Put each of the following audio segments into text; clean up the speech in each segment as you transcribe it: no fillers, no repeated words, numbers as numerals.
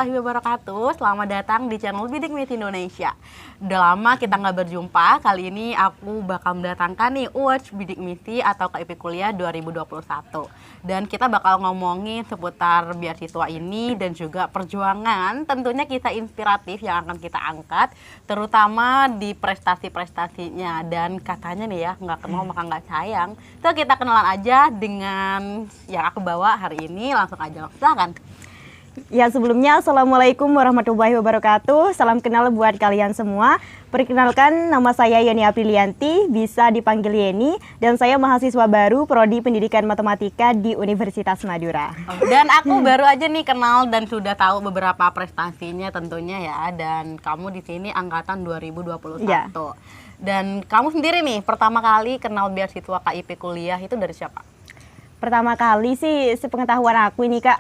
warahmatullahi wabarakatuh. Selamat datang di channel Bidik Misi Indonesia. Udah lama kita nggak berjumpa. Kali ini aku bakal mendatangkan nih Watch Bidik Misi atau KIP Kuliah 2021. Dan kita bakal ngomongin seputar beasiswa ini dan juga perjuangan. Tentunya kita inspiratif yang akan kita angkat, terutama di prestasi-prestasinya. Dan katanya nih ya, nggak kenal maka nggak sayang. So kita kenalan aja dengan yang aku bawa hari ini. Langsung aja, silakan. Ya, sebelumnya Assalamualaikum warahmatullahi wabarakatuh. Salam kenal buat kalian semua. Perkenalkan, nama saya Yeni Aprilianti, bisa dipanggil Yeni, dan saya mahasiswa baru Prodi Pendidikan Matematika di Universitas Madura. Dan aku baru aja nih kenal dan sudah tahu beberapa prestasinya tentunya ya. Dan kamu di sini angkatan 2021. Ya. Dan kamu sendiri nih pertama kali kenal beasiswa KIP Kuliah itu dari siapa? Pertama kali sih sepengetahuan aku ini Kak,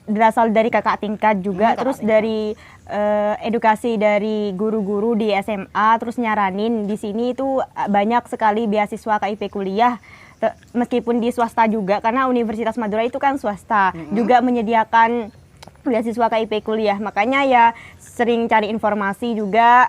berasal dari kakak tingkat juga, terus dari edukasi dari guru-guru di SMA, terus nyaranin di sini itu banyak sekali beasiswa KIP Kuliah, meskipun di swasta juga, karena Universitas Madura itu kan swasta, juga menyediakan beasiswa KIP Kuliah, makanya ya sering cari informasi juga,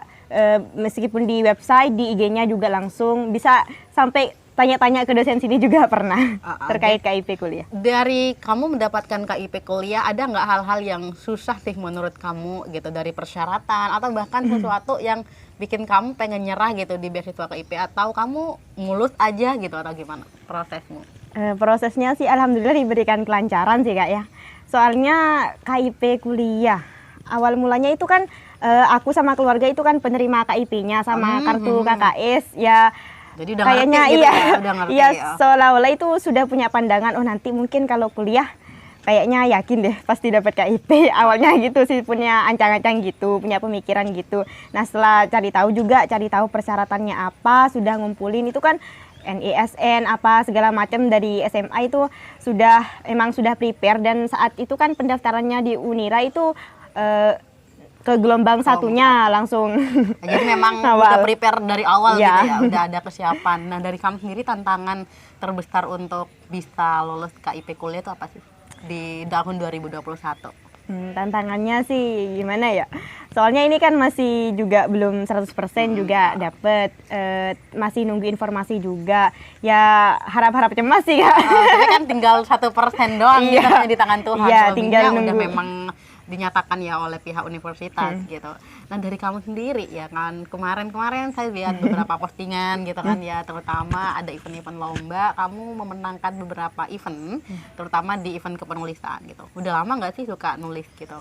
meskipun di website, di IG-nya juga langsung, bisa sampai tanya-tanya ke dosen sini juga pernah terkait KIP Kuliah. Dari kamu mendapatkan KIP Kuliah, ada nggak hal-hal yang susah sih menurut kamu gitu, dari persyaratan atau bahkan sesuatu yang bikin kamu pengen nyerah gitu di beasiswa KIP, atau kamu mulus aja gitu, atau gimana prosesmu? Prosesnya sih alhamdulillah diberikan kelancaran sih Kak ya. Soalnya KIP Kuliah awal mulanya itu kan aku sama keluarga itu kan penerima KIP-nya sama kartu KKS ya. Jadi udah kayaknya ngerti gitu iya, ya, udah ngerti iya ya. Seolah-olah itu sudah punya pandangan, oh nanti mungkin kalau kuliah kayaknya yakin deh pasti dapat KIP. Awalnya gitu sih, punya ancang-ancang gitu, punya pemikiran gitu. Nah setelah cari tahu persyaratannya apa, sudah ngumpulin itu kan NISN apa segala macam dari SMA itu emang sudah prepare, dan saat itu kan pendaftarannya di Unira itu ke gelombang satunya langsung. Jadi memang udah prepare dari awal gitu ya, udah ada kesiapan. Nah dari kamu sendiri tantangan terbesar untuk bisa lolos KIP Kuliah itu apa sih di tahun 2021? Tantangannya sih gimana ya, soalnya ini kan masih juga belum 100% juga dapet, masih nunggu informasi juga, ya harap-harap cemas sih Kak. Tapi kan tinggal 1% doang gitu di tangan Tuhan. Iya, tinggal udah nunggu. memang dinyatakan ya oleh pihak universitas gitu. Nah dari kamu sendiri ya kan, kemarin saya lihat beberapa postingan gitu kan ya, terutama ada event-event lomba, kamu memenangkan beberapa event, terutama di event kepenulisan gitu. Udah lama nggak sih suka nulis gitu?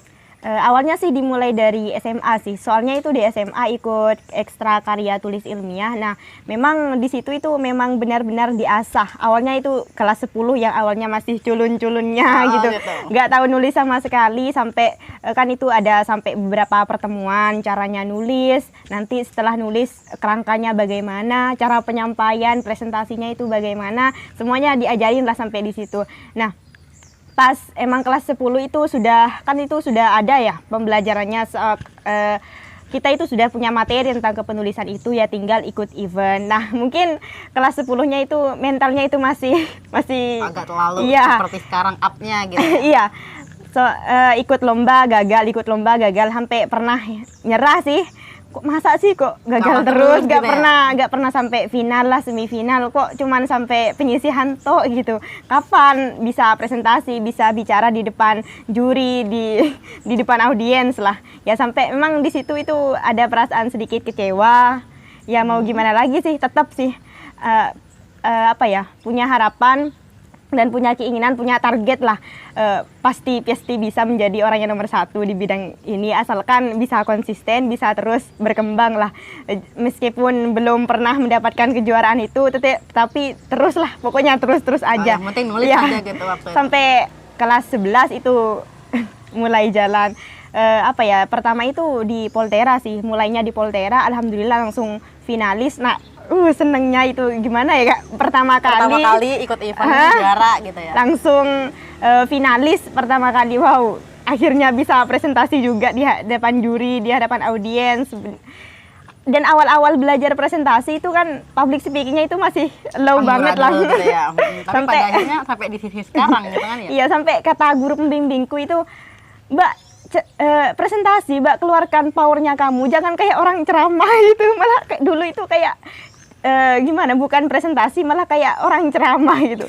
Awalnya sih dimulai dari SMA sih, soalnya itu di SMA ikut ekstra karya tulis ilmiah. Nah memang di situ itu memang benar-benar diasah. Awalnya itu kelas 10 yang awalnya masih culun-culunnya gitu, nggak tahu nulis sama sekali, sampai kan itu ada sampai beberapa pertemuan caranya nulis. Nanti setelah nulis kerangkanya bagaimana, cara penyampaian presentasinya itu bagaimana, semuanya diajarin lah sampai di situ. Nah pas emang kelas 10 itu sudah ada ya pembelajarannya, kita itu sudah punya materi tentang kepenulisan itu, ya tinggal ikut event. Nah mungkin kelas 10-nya itu mentalnya itu masih agak terlalu seperti sekarang up-nya gitu. Iya, ikut lomba gagal, sampai pernah nyerah sih. Kok masa sih kok gagal terus, nggak pernah sampai final lah, semifinal, kok cuman sampai penyisihan toh gitu. Kapan bisa presentasi, bisa bicara di depan juri, di depan audiens lah. Ya sampai memang di situ itu ada perasaan sedikit kecewa. Ya mau gimana lagi sih, tetap sih punya harapan dan punya keinginan, punya target lah, pasti bisa menjadi orang yang nomor 1 di bidang ini, asalkan bisa konsisten, bisa terus berkembang lah, meskipun belum pernah mendapatkan kejuaraan itu, tapi terus lah, pokoknya terus aja. Yang penting nulis aja gitu waktu itu. Sampai kelas 11 itu mulai jalan. Pertama itu di Poltera sih, mulainya di Poltera, alhamdulillah langsung finalis. Nah senengnya itu gimana ya Kak, pertama kali ikut event juara gitu ya, langsung finalis pertama kali. Wow, akhirnya bisa presentasi juga di hadapan juri, di hadapan audiens. Dan awal-awal belajar presentasi itu kan public speakingnya itu masih low banget lah gitu ya. Tapi pada akhirnya sampai di sisi sekarang gitu kan ya. Iya, sampai kata guru pembimbingku itu, Mbak presentasi, Mbak, keluarkan powernya kamu, jangan kayak orang ceramah itu, malah kayak dulu itu kayak gimana, bukan presentasi, malah kayak orang ceramah gitu.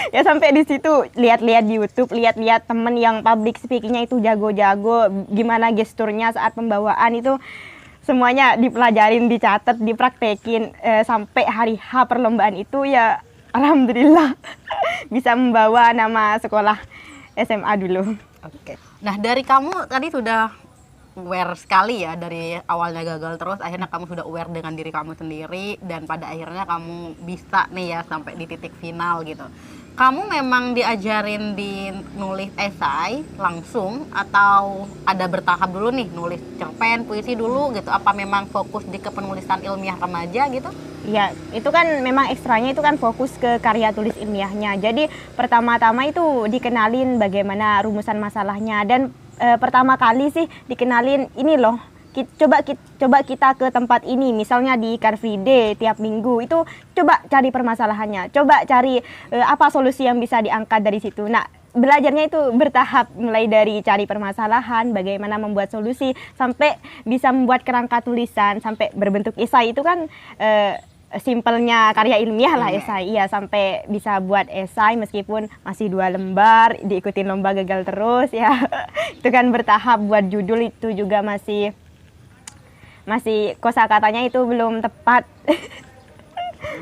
Ya sampai di situ lihat-lihat di YouTube, lihat-lihat temen yang public speakingnya itu jago-jago, gimana gesturnya saat pembawaan itu semuanya dipelajarin, dicatat, dipraktekin, sampai hari H perlombaan itu ya alhamdulillah bisa membawa nama sekolah SMA dulu. Oke. Nah, dari kamu tadi sudah aware sekali ya, dari awalnya gagal terus akhirnya kamu sudah aware dengan diri kamu sendiri dan pada akhirnya kamu bisa nih ya sampai di titik final gitu. Kamu memang diajarin di nulis esai langsung atau ada bertahap dulu nih, nulis cerpen, puisi dulu gitu? Apa memang fokus di kepenulisan ilmiah remaja gitu? Ya, itu kan memang ekstranya itu kan fokus ke karya tulis ilmiahnya. Jadi pertama-tama itu dikenalin bagaimana rumusan masalahnya dan pertama kali sih dikenalin ini loh. Coba kita ke tempat ini, misalnya di Car Free Day tiap minggu itu coba cari permasalahannya, coba cari apa solusi yang bisa diangkat dari situ. Nah, belajarnya itu bertahap, mulai dari cari permasalahan, bagaimana membuat solusi, sampai bisa membuat kerangka tulisan, sampai berbentuk esai. Itu kan simpelnya karya ilmiah lah esai, iya, sampai bisa buat esai meskipun masih 2 lembar, diikutin lomba gagal terus ya. Itu kan bertahap. Buat judul itu juga masih kosakatanya itu belum tepat.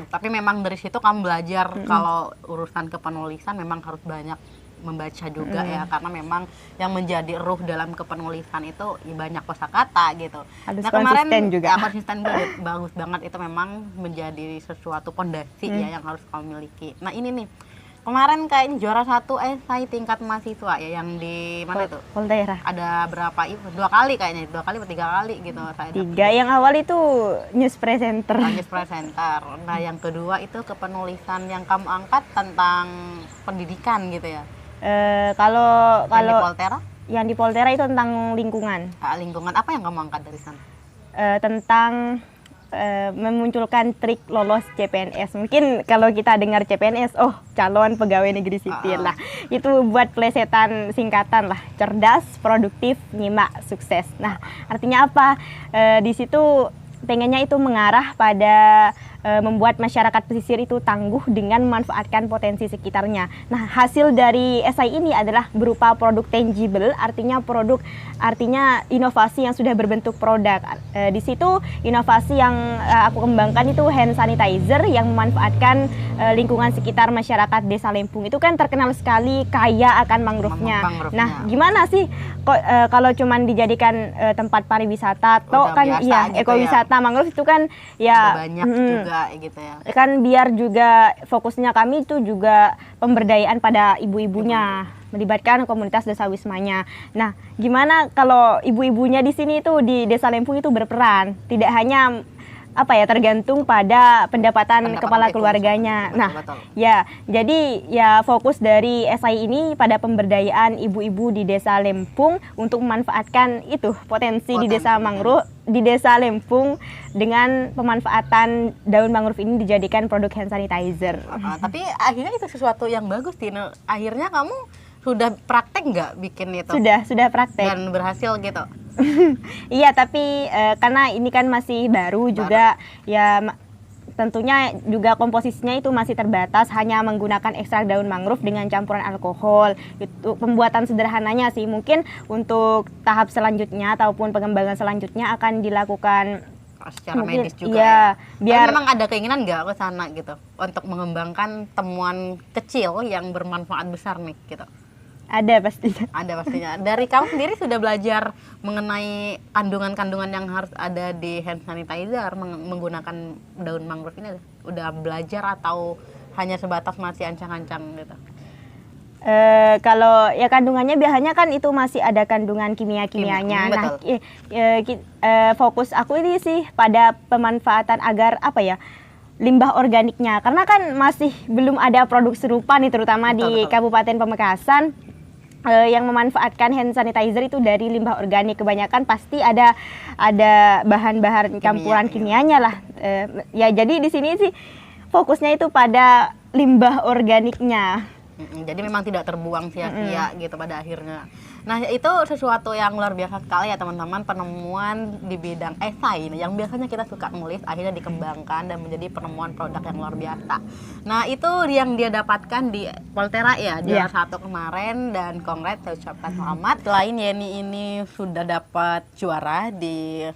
Tapi memang dari situ kamu belajar kalau urusan kepenulisan memang harus banyak membaca juga ya, karena memang yang menjadi ruh dalam kepenulisan itu ya banyak kosakata gitu. Harus nah kemarin konsisten juga. Ya, konsisten bagus banget, itu memang menjadi sesuatu pondasi ya yang harus kamu miliki. Nah ini nih, kemarin kayaknya juara 1 esai tingkat mahasiswa ya, yang di mana itu? Volterra. Ada berapa itu? 2 kali kayaknya, 2 kali atau 3 kali gitu. 3, yang awal itu news presenter. News presenter. Nah yang kedua itu kepenulisan yang kamu angkat tentang pendidikan gitu ya. Kalau Yang di Volterra? Yang di Volterra itu tentang lingkungan. Lingkungan apa yang kamu angkat dari sana? Tentang memunculkan trik lolos CPNS. Mungkin kalau kita dengar CPNS, oh calon pegawai negeri sipil lah. Itu buat plesetan singkatan lah, cerdas, produktif, nyimak, sukses. Nah, artinya apa? Di situ pengennya itu mengarah pada membuat masyarakat pesisir itu tangguh dengan memanfaatkan potensi sekitarnya. Nah, hasil dari esai ini adalah berupa produk tangible, artinya inovasi yang sudah berbentuk produk. Di situ inovasi yang aku kembangkan itu hand sanitizer yang memanfaatkan lingkungan sekitar masyarakat Desa Lempung. Itu kan terkenal sekali kaya akan mangrove-nya. Nah, gimana sih kok kalau cuman dijadikan tempat pariwisata toh kan iya gitu ekowisata ya. Mangrove itu kan ya banyak juga gitu ya. Kan biar juga fokusnya kami itu juga pemberdayaan pada ibu-ibunya, melibatkan komunitas desa wismanya. Nah, gimana kalau ibu-ibunya di sini itu di Desa Lempung itu berperan, tidak hanya tergantung pada pendapatan kepala keluarganya. Betul. Ya, jadi ya fokus dari esai ini pada pemberdayaan ibu-ibu di Desa Lempung untuk memanfaatkan itu potensi di Desa Mangrove, di Desa Lempung dengan pemanfaatan daun mangrove ini dijadikan produk hand sanitizer. Tapi akhirnya itu sesuatu yang bagus, Tino. Akhirnya kamu sudah praktek nggak bikin itu? Sudah praktek. Dan berhasil gitu? Iya, tapi karena ini kan masih baru juga, ya tentunya juga komposisinya itu masih terbatas, hanya menggunakan ekstrak daun mangrove dengan campuran alkohol. Itu pembuatan sederhananya sih. Mungkin untuk tahap selanjutnya ataupun pengembangan selanjutnya akan dilakukan secara medis juga ya. Biar memang ada keinginan nggak ke sana gitu untuk mengembangkan temuan kecil yang bermanfaat besar nih gitu? Ada pastinya. Ada pastinya. Dari kamu sendiri sudah belajar mengenai kandungan-kandungan yang harus ada di hand sanitizer menggunakan daun mangrove ini? Udah belajar atau hanya sebatas masih ancang-ancang gitu? Kalau ya kandungannya biasanya kan itu masih ada kandungan kimia-kimianya. Nah, fokus aku ini sih pada pemanfaatan agar limbah organiknya, karena kan masih belum ada produk serupa nih, terutama di Kabupaten Pamekasan. Yang memanfaatkan hand sanitizer itu dari limbah organik, kebanyakan pasti ada bahan-bahan campuran kimianya lah. Ya jadi di sini sih fokusnya itu pada limbah organiknya. Jadi memang tidak terbuang sia-sia gitu pada akhirnya. Nah, itu sesuatu yang luar biasa sekali ya teman-teman, penemuan di bidang esai yang biasanya kita suka nulis akhirnya dikembangkan dan menjadi penemuan produk yang luar biasa. Nah, itu yang dia dapatkan di Poltera ya, juara satu kemarin, dan congrats, saya ucapkan selamat. Selain Yeni ini sudah dapat juara di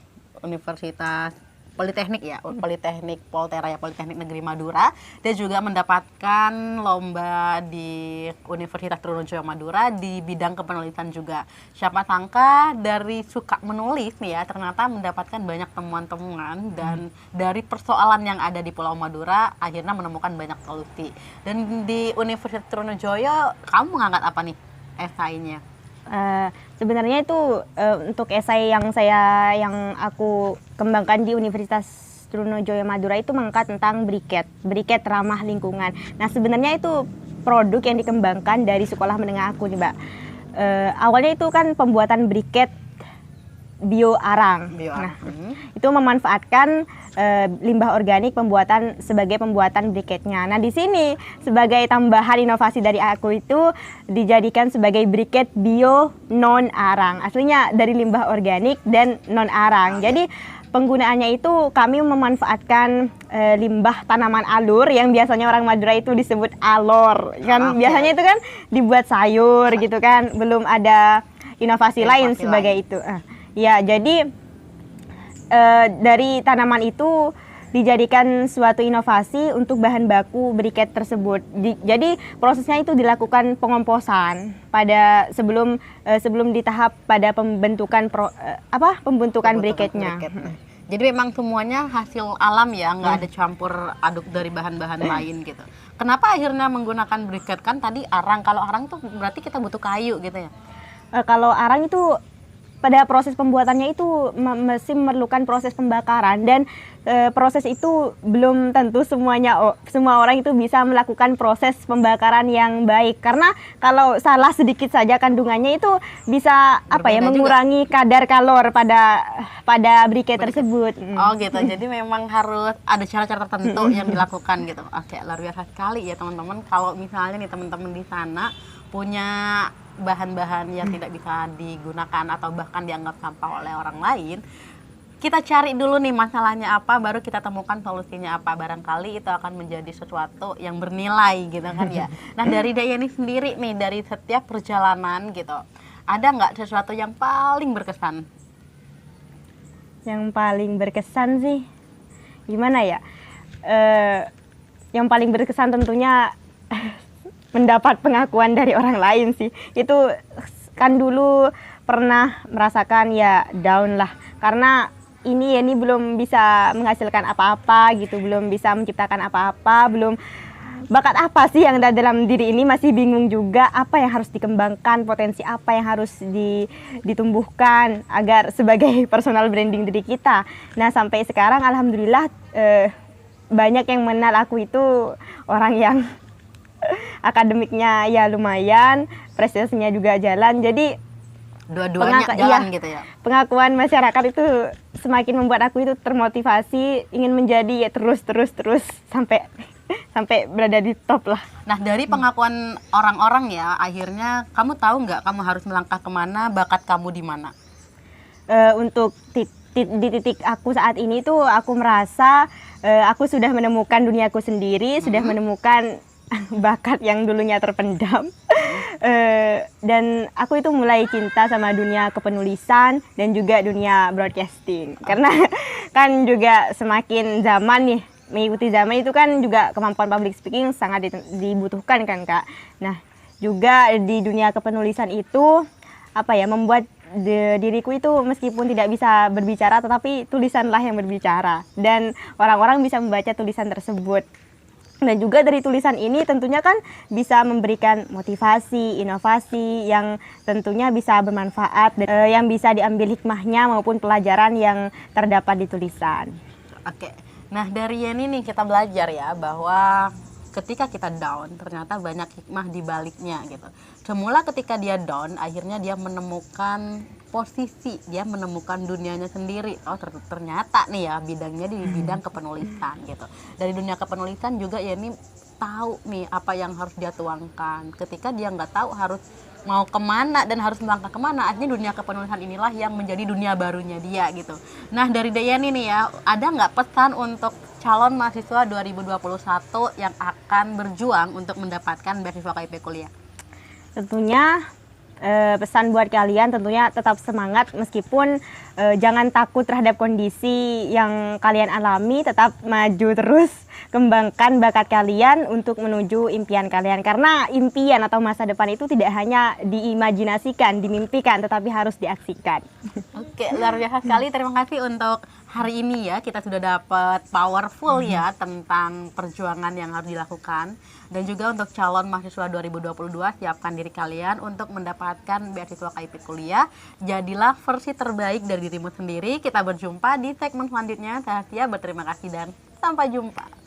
Universitas Politeknik ya, Politeknik Poltera ya, Politeknik Negeri Madura. Dia juga mendapatkan lomba di Universitas Trunojoyo Madura di bidang kepenulisan juga. Siapa sangka dari suka menulis nih ya, ternyata mendapatkan banyak temuan-temuan dan dari persoalan yang ada di Pulau Madura akhirnya menemukan banyak solusi. Dan di Universitas Trunojoyo kamu mengangkat apa nih esainya? Sebenarnya itu untuk esai yang aku kembangkan di Universitas Trunojoyo Madura itu mengangkat tentang briket ramah lingkungan. Nah, sebenarnya itu produk yang dikembangkan dari sekolah menengah aku nih, Mbak. Awalnya itu kan pembuatan briket bioarang. Nah, itu memanfaatkan limbah organik sebagai pembuatan briketnya. Nah, di sini sebagai tambahan inovasi dari aku itu dijadikan sebagai briket bio non arang. Aslinya dari limbah organik dan non arang. Jadi penggunaannya itu kami memanfaatkan limbah tanaman alur yang biasanya orang Madura itu disebut alor. Kan biasanya itu kan dibuat sayur gitu kan. Belum ada inovasi lain sebagai itu. Ya, jadi dari tanaman itu dijadikan suatu inovasi untuk bahan baku briket tersebut. Jadi prosesnya itu dilakukan pengomposan pada sebelum di tahap pada pembentukan briketnya. Jadi memang semuanya hasil alam ya, nggak ada campur aduk dari bahan-bahan lain gitu. Kenapa akhirnya menggunakan briket? Kan tadi arang, kalau arang tuh berarti kita butuh kayu gitu ya? Kalau arang itu pada proses pembuatannya itu masih memerlukan proses pembakaran, dan proses itu belum tentu semua orang itu bisa melakukan proses pembakaran yang baik, karena kalau salah sedikit saja kandungannya itu bisa mengurangi kadar kalor pada briket tersebut. Oh gitu. Jadi memang harus ada cara-cara tertentu yang dilakukan gitu. Oke, luar biasa sekali ya teman-teman. Kalau misalnya nih teman-teman di sana punya bahan-bahan yang tidak bisa digunakan atau bahkan dianggap sampah oleh orang lain, kita cari dulu nih masalahnya apa, baru kita temukan solusinya apa. Barangkali itu akan menjadi sesuatu yang bernilai gitu kan ya. Nah, dari Dayani sendiri nih, dari setiap perjalanan gitu, ada nggak sesuatu yang paling berkesan? Yang paling berkesan sih gimana ya, yang paling berkesan tentunya mendapat pengakuan dari orang lain sih. Itu kan dulu pernah merasakan ya down lah, karena ini belum bisa menghasilkan apa-apa gitu, belum bisa menciptakan apa-apa, belum bakat apa sih yang ada dalam diri ini, masih bingung juga apa yang harus dikembangkan, potensi apa yang harus ditumbuhkan agar sebagai personal branding diri kita. Nah, sampai sekarang alhamdulillah banyak yang mengenal aku itu orang yang akademiknya ya lumayan, prestasinya juga jalan. Jadi dua-duanya jalan gitu ya. Pengakuan masyarakat itu semakin membuat aku itu termotivasi ingin menjadi ya terus sampai berada di top lah. Nah, dari pengakuan orang-orang ya, akhirnya kamu tahu nggak kamu harus melangkah kemana, bakat kamu di mana? Untuk di titik aku saat ini tuh aku merasa aku sudah menemukan duniaku sendiri, sudah menemukan bakat yang dulunya terpendam, dan aku itu mulai cinta sama dunia kepenulisan dan juga dunia broadcasting, karena kan juga semakin zaman nih, mengikuti zaman itu kan juga kemampuan public speaking sangat dibutuhkan kan Kak. Nah, juga di dunia kepenulisan itu membuat diriku itu meskipun tidak bisa berbicara, tetapi tulisanlah yang berbicara dan orang-orang bisa membaca tulisan tersebut. Dan juga dari tulisan ini tentunya kan bisa memberikan motivasi, inovasi yang tentunya bisa bermanfaat, yang bisa diambil hikmahnya maupun pelajaran yang terdapat di tulisan. Oke, nah dari Yeni nih kita belajar ya bahwa ketika kita down ternyata banyak hikmah di baliknya gitu. Semula ketika dia down, akhirnya dia menemukan posisi, dia menemukan dunianya sendiri. Oh ternyata nih ya bidangnya di bidang kepenulisan gitu. Dari dunia kepenulisan juga ya ini tahu nih apa yang harus dia tuangkan. Ketika dia nggak tahu harus mau kemana dan harus melangkah kemana, artinya dunia kepenulisan inilah yang menjadi dunia barunya dia gitu. Nah dari Dayani nih ya, ada nggak pesan untuk calon mahasiswa 2021 yang akan berjuang untuk mendapatkan beasiswa KIP kuliah? Tentunya pesan buat kalian tentunya tetap semangat meskipun jangan takut terhadap kondisi yang kalian alami, tetap maju terus, kembangkan bakat kalian untuk menuju impian kalian, karena impian atau masa depan itu tidak hanya diimajinasikan, dimimpikan, tetapi harus diaksikan. Oke, luar biasa sekali. Terima kasih untuk hari ini ya. Kita sudah dapat powerful ya tentang perjuangan yang harus dilakukan. Dan juga untuk calon mahasiswa 2022, siapkan diri kalian untuk mendapatkan beasiswa KIP kuliah. Jadilah versi terbaik dari dirimu sendiri. Kita berjumpa di segmen selanjutnya. Saya Tia, berterima kasih dan sampai jumpa.